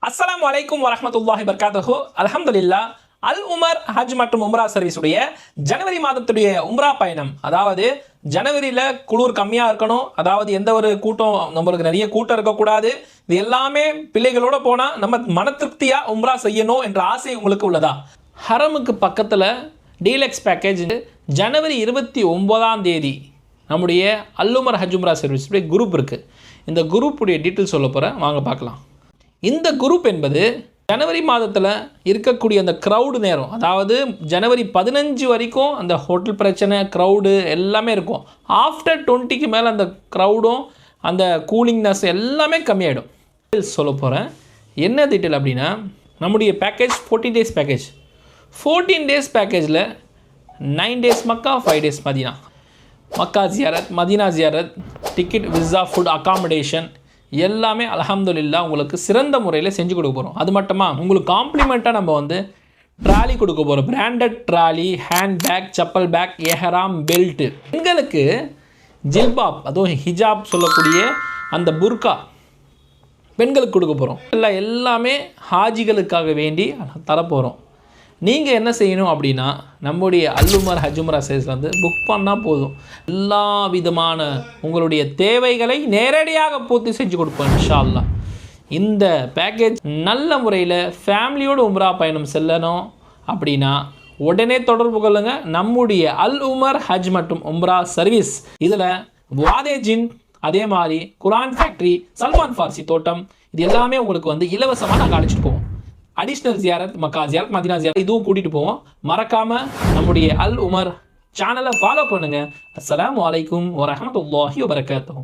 அஸ்ஸலாமு அலைக்கும் வரஹ்மத்துல்லாஹி வபரகாத்துஹு. அல்ஹம்துலில்லாஹ். அல் உமர் ஹஜ் மற்றும் உம்ரா சர்வீஸ் உடைய ஜனவரி மாதத்துடைய உம்ரா பயணம், அதாவது ஜனவரியில் குளிர் கம்மியாக இருக்கணும், அதாவது எந்த ஒரு கூட்டம் நம்மளுக்கு நிறைய கூட்டம் இருக்கக்கூடாது, இது எல்லாமே பிள்ளைகளோட போனால் நம்ம மன திருப்தியாக உம்ரா செய்யணும் என்ற ஆசை உங்களுக்கு உள்ளதா? ஹரமுக்கு பக்கத்தில் டீலக்ஸ் பேக்கேஜ் ஜனவரி 29 நம்முடைய அல் உமர் ஹஜ் உம்ரா சர்வீஸ் குரூப் இருக்குது. இந்த குரூப்புடைய டீட்டெயில் சொல்ல போகிறேன், வாங்க பார்க்கலாம். இந்த குரூப் என்பது ஜனவரி மாதத்தில் இருக்கக்கூடிய அந்த க்ரௌடு நேரம், அதாவது ஜனவரி 15 வரைக்கும் அந்த ஹோட்டல் பிரச்சனை க்ரௌடு எல்லாமே இருக்கும். ஆஃப்டர் 20க்கு மேலே அந்த க்ரௌடும் அந்த கூலிங்னஸ் எல்லாமே கம்மியாயிடும். சொல்ல போகிறேன் என்ன டீட்டெயில் அப்படின்னா, நம்முடைய பேக்கேஜ் 14 டேஸ் பேக்கேஜ். 14 டேஸ் பேக்கேஜில் 9 days Makkah, 5 days Madinah. Makkah ஜியாரத், மதீனா ஜியாரத், டிக்கெட், விசா, ஃபுட், அகாமடேஷன் எல்லாமே அல்ஹம்துலில்லாஹ் உங்களுக்கு சிறந்த முறையில் செஞ்சு கொடுக்க போகிறோம். அது மட்டுமா உங்களுக்கு காம்ப்ளிமெண்ட்டாக நம்ம ட்ராலி கொடுக்க போகிறோம். Branded trolley, hand bag, chappal bag, எஹராம், பெல்ட்டு. பெண்களுக்கு ஜில்பாப், அதுவும் ஹிஜாப் சொல்லக்கூடிய அந்த புர்கா பெண்களுக்கு கொடுக்க போகிறோம். எல்லாமே ஹாஜிகளுக்காக வேண்டி தரப்போகிறோம். நீங்கள் என்ன செய்யணும் அப்படின்னா, நம்முடைய அல் உமர் ஹஜ் உம்ரா சர்வீஸ் புக் பண்ணால் போதும். எல்லா விதமான உங்களுடைய தேவைகளை நேரடியாக பூர்த்தி செஞ்சு கொடுப்போம் இன்ஷா அல்லாஹ். இந்த பேக்கேஜ் நல்ல முறையில் ஃபேமிலியோடு உம்ரா பயணம் செல்லணும் அப்படின்னா உடனே தொடர்பு கொள்ளுங்கள். நம்முடைய அல் உமர் ஹஜ் மற்றும் உம்ரா சர்வீஸ் இதில் வாதேஜின், அதே மாதிரி குரான் ஃபேக்ட்ரி, சல்மான் ஃபார்சி தோட்டம், இது எல்லாமே உங்களுக்கு இலவசமாக நாங்கள் அழைச்சிட்டு போவோம். அடிஷ்னல் ஜியாரத், மக்கா ஜியாரத், மதீனா ஜியாரத் இதுவும் கூட்டிகிட்டு போவோம். மறக்காமல் நம்முடைய அல் உமர் சேனலை ஃபாலோ பண்ணுங்கள். அஸ்ஸலாமு அலைக்கும் வரஹ்மத்துல்லாஹி வபரகாத்துஹு.